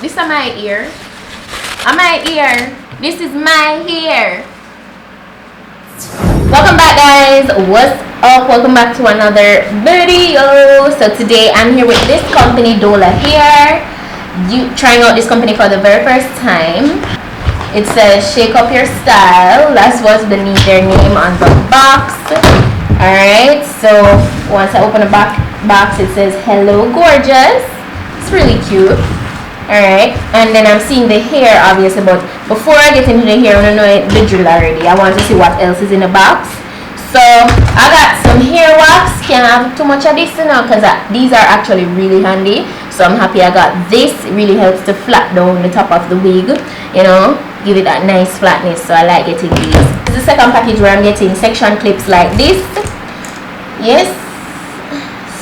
This is my ear. My ear. This is my hair. Welcome back, guys. What's up? Welcome back to another video. So today I'm here with this company, Dola here. Trying out this company for the very first time. It says shake up your style. That's what's their name on the box. Alright, so once I open the box, it says hello gorgeous. It's really cute. Alright, and then I'm seeing the hair obviously, but before I get into the hair, I want to know the drill already. I want to see what else is in the box. So I got some hair wax. Can't have too much of this, you know, because these are actually really handy. So I'm happy I got this. It really helps to flat down the top of the wig, you know, give it that nice flatness. So I like getting these. This is the second package where I'm getting section clips like this. Yes,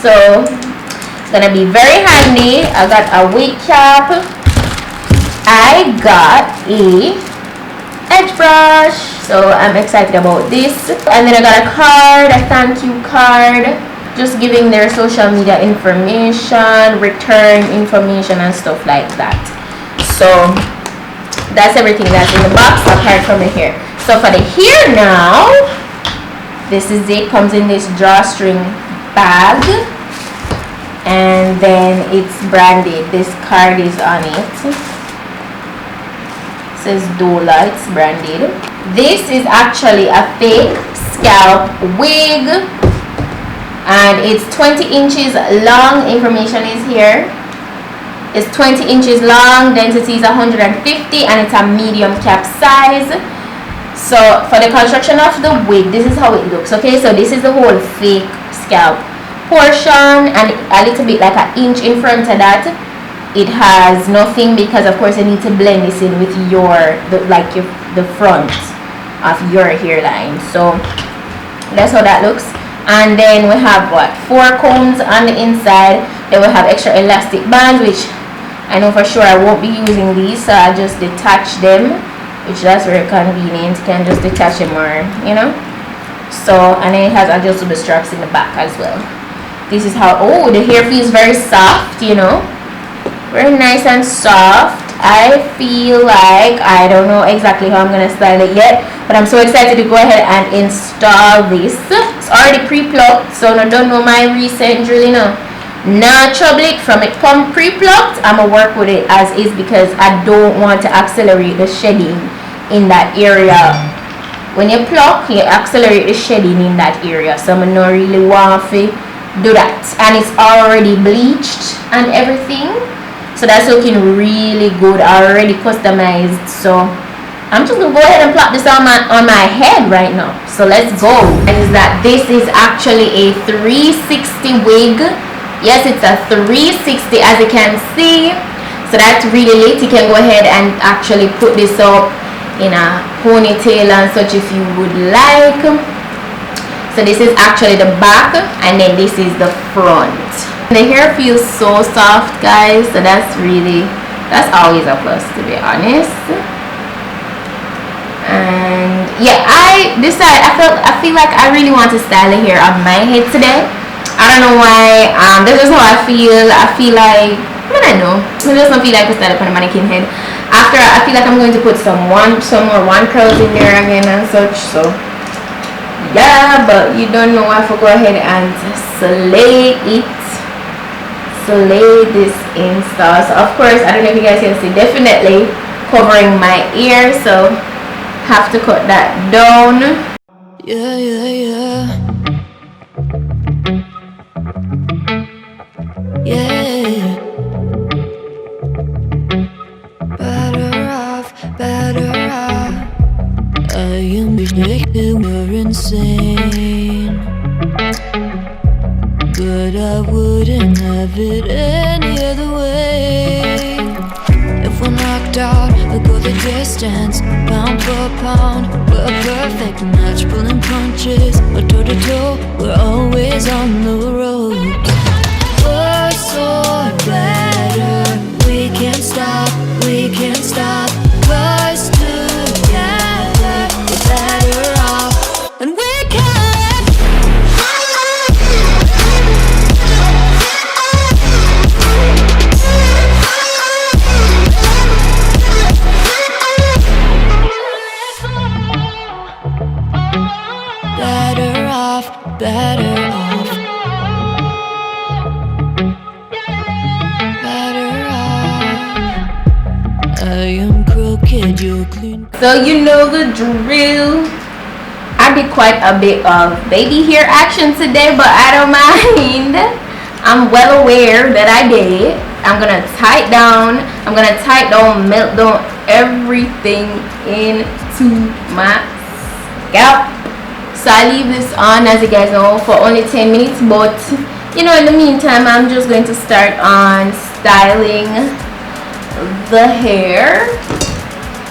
so it's gonna be very handy. I got a wig cap. I got a edge brush, so I'm excited about this. And then I got a card, a thank you card, just giving their social media information, return information and stuff like that. So that's everything that's in the box apart from the hair. So for the hair now, this is it. Comes in this drawstring bag, and then it's branded. This card is on it. It says Dola. It's branded. This is actually a fake scalp wig, and it's 20 inches long. Information is here. It's 20 inches long. Density is 150, and it's a medium cap size. So for the construction of the wig, this is how it looks. Okay, so this is the whole fake scalp portion, and a little bit like an inch in front of that it has nothing, because of course you need to blend this in with the front of your hairline. So that's how that looks. And then we have 4 combs on the inside. Then we have extra elastic bands, which I know for sure I won't be using these, so I just detach them, which that's very convenient. You can just detach them, or you know. So, and then it has adjustable straps in the back as well. This is how, oh, the hair feels very soft, you know, very nice and soft. I feel like, I don't know exactly how I'm gonna style it yet, but I'm so excited to go ahead and install this. It's already pre-plucked, so I don't know my recent drilling now. Not trouble it from it come pre-plucked. I'm gonna work with it as is, because I don't want to accelerate the shedding in that area. When you pluck, you accelerate the shedding in that area, so I'm not really want to do that. And it's already bleached and everything, so that's looking really good, already customized. So I'm just gonna go ahead and plop this on my head right now. So let's go. Is that this is actually a 360 wig. Yes, it's a 360, as you can see. So that's really lit. You can go ahead and actually put this up in a ponytail and such if you would like. So this is actually the back, and then this is the front. The hair feels so soft, guys, so that's always a plus, to be honest. And yeah, I feel like I really want to style the hair on my head today. I don't know why. This is how I feel. I feel like, I don't know, I just don't feel like to style up on a mannequin head. After, I feel like I'm going to put some more one curls in there again and such. So yeah, but you don't know, I have to go ahead and slay this install. So of course, I don't know if you guys can see, definitely covering my ear, so have to cut that down. Yeah. Better off. I am you're insane, but I wouldn't have it any other way. If we're knocked out, we'll go the distance, pound for pound. We're a perfect match, pulling punches, or toe to toe. We're always on the road. We're so better. We can't stop. 'Cause together we're better off, and we can. So you know the drill. I did quite a bit of baby hair action today, but I don't mind. I'm well aware that I did. I'm gonna tie it down. I'm gonna tie it down, melt down everything into my scalp. So I leave this on, as you guys know, for only 10 minutes. But you know, in the meantime, I'm just going to start on styling the hair.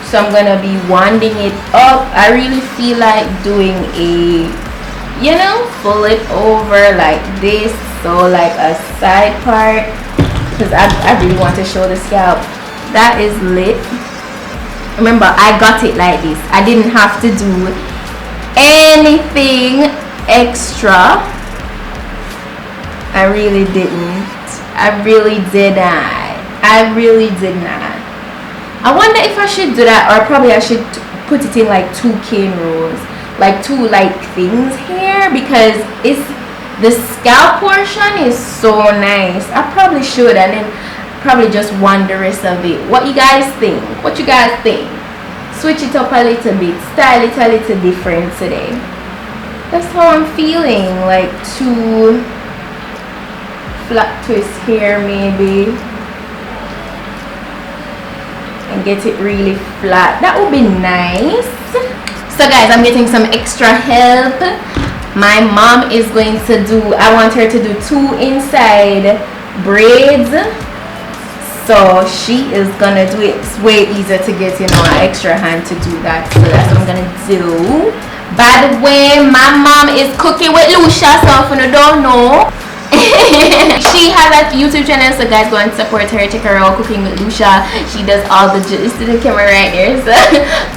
So I'm gonna be winding it up. I really feel like doing a, you know, flip over like this, so like a side part, because I really want to show the scalp. That is lit. Remember, I got it like this. I didn't have to do anything extra. I really didn't. I really did not. I wonder if I should do that, or probably I should put it in like 2 cane rows, like 2 like things here, because it's the scalp portion is so nice. I probably should, and then probably just want the rest of it. What you guys think? What you guys think? Switch it up a little bit, style it a little different today. That's how I'm feeling, like 2 flat twist here maybe, and get it really flat. That would be nice. So guys, I'm getting some extra help. My mom is going to do, I want her to do 2 inside braids, so she is gonna do it. It's way easier to get, you know, an extra hand to do that, so that's what I'm gonna do. By the way, my mom is cooking with Lucia, so if you don't know, she has a YouTube channel, so guys, go and support her. Check her out, Cooking with Lucia. She does all the, listen to the camera right there, so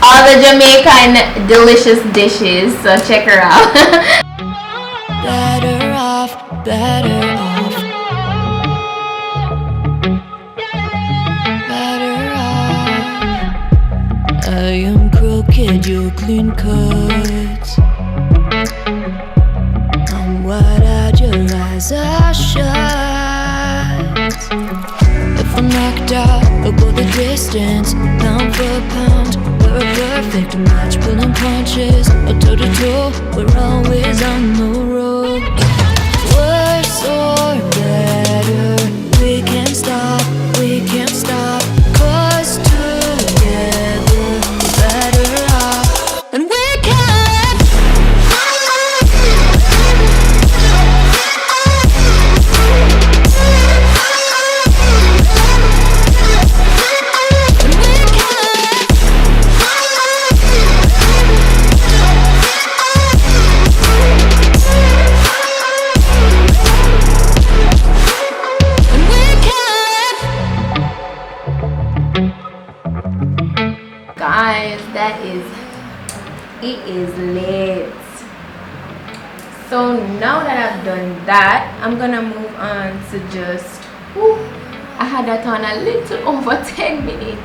all the Jamaican delicious dishes, so check her out. Better off, better off, better off. I am crooked, you're clean cut. I'm wide-eyed, your eyes are shut. If I'm knocked out, we'll go the distance. Pound for pound, we're a perfect match. Pulling punches, toe to toe, we're always on the road. Worse or better, we can't stop, we can't stop. 'Cause together, better off, and we can. Guys, that is, it is lit. So now that I've done that, I'm gonna move on to just, I had that on a little over 10 minutes.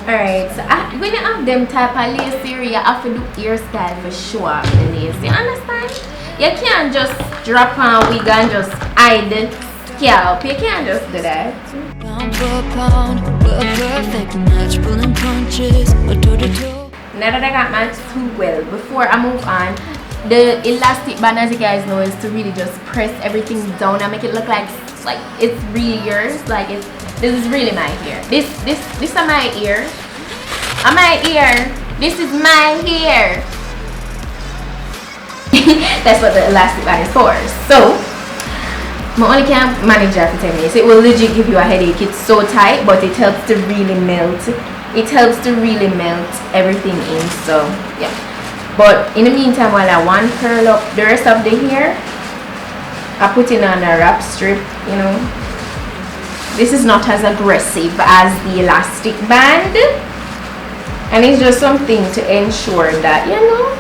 Alright, so when you have them type of lace here, you have to do hairstyle for sure of the lace. You understand? You can't just drop on wig and just hide the scalp. You can't just do that. Pound for pound, we're a perfect match. Pulling punches, toe to toe. Now that I got my 2 well, before I move on, the elastic band, as you guys know, is to really just press everything down and make it look like it's really yours. Like this is really my hair. This is my ear. My ear. This is my hair. That's what the elastic band is for. So I only can manage that for 10 minutes. It will legit give you a headache. It's so tight, but it helps to really melt. It helps to really melt everything in. So yeah. But in the meantime, while I want to curl up the rest of the hair, I put in on a wrap strip, you know. This is not as aggressive as the elastic band, and it's just something to ensure that, you know,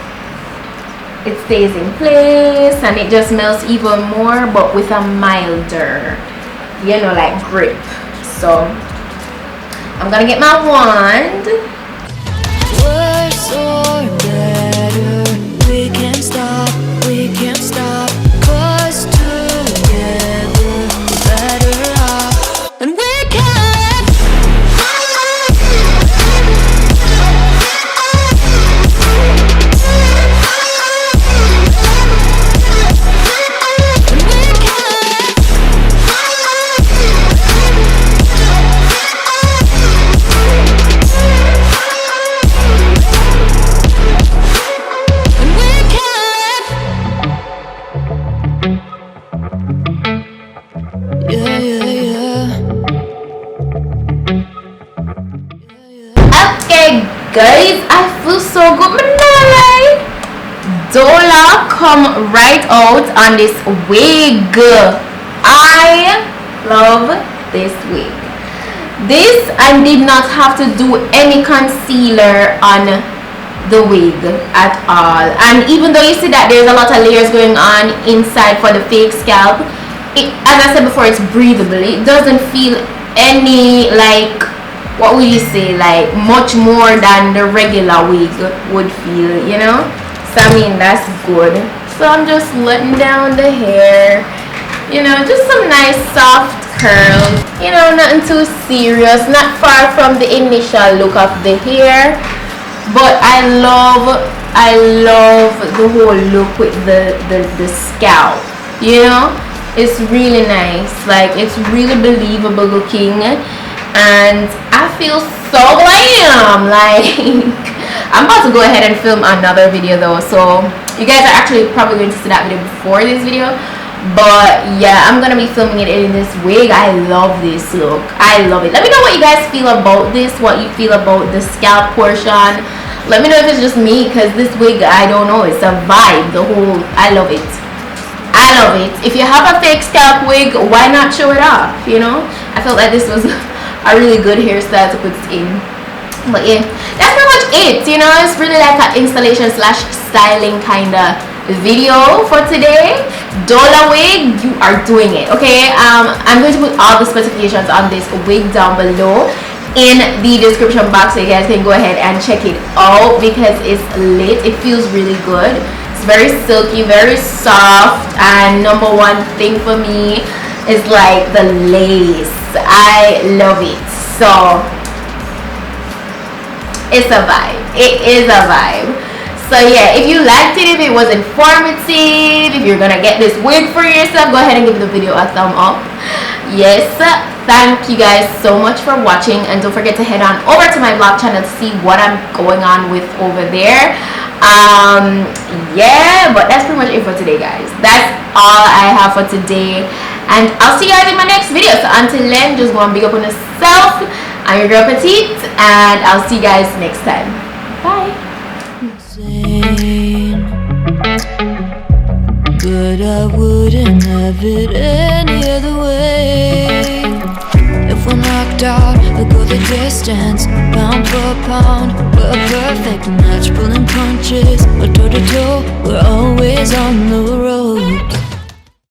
it stays in place and it just melts even more, but with a milder, you know, like grip. So I'm gonna get my wand. Worse or better, we can't stop, we can't stop. 'Cause together, better off, and we can. Guys, I feel so good. Dola come right out on this wig. I love this wig. This, I did not have to do any concealer on the wig at all. And even though you see that there's a lot of layers going on inside for the fake scalp, as I said before, it's breathable. It doesn't feel any, like, what would you say, like much more than the regular wig would feel, you know. So I mean, that's good. So I'm just letting down the hair, you know, just some nice soft curls, you know, nothing too serious, not far from the initial look of the hair. But I love the whole look with the scalp, you know. It's really nice, like it's really believable looking, and I feel so glam. Like I'm about to go ahead and film another video though, so you guys are actually probably going to see that video before this video. But yeah, I'm gonna be filming it in this wig. I love this look. I love it. Let me know what you guys feel about this, what you feel about the scalp portion. Let me know if it's just me, because this wig, I don't know, it's a vibe. The whole, I love it. I love it. If you have a fake scalp wig, why not show it off, you know? I felt like this was a really good hairstyle to put in. But yeah, that's pretty much it, you know. It's really like an installation slash styling kind of video for today. Dola wig, you are doing it, okay? I'm going to put all the specifications on this wig down below in the description box, so you guys can go ahead and check it out, because it's lit. It feels really good. It's very silky, very soft, and number one thing for me is like the lace. I love it. So it's a vibe. It is a vibe. So yeah, if you liked it, if it was informative, if you're gonna get this wig for yourself, go ahead and give the video a thumb up. Yes, thank you guys so much for watching, and don't forget to head on over to my vlog channel to see what I'm going on with over there. Yeah, but that's pretty much it for today, guys. That's all I have for today, and I'll see you guys in my next video. So until then, just go and big up on yourself. I'm your girl Petite, and I'll see you guys next time. Bye. But I wouldn't have it any other way. If we're knocked out, we'll go the distance, pound for pound. We're a perfect match, pulling punches, or toe to toe. We're always on the road.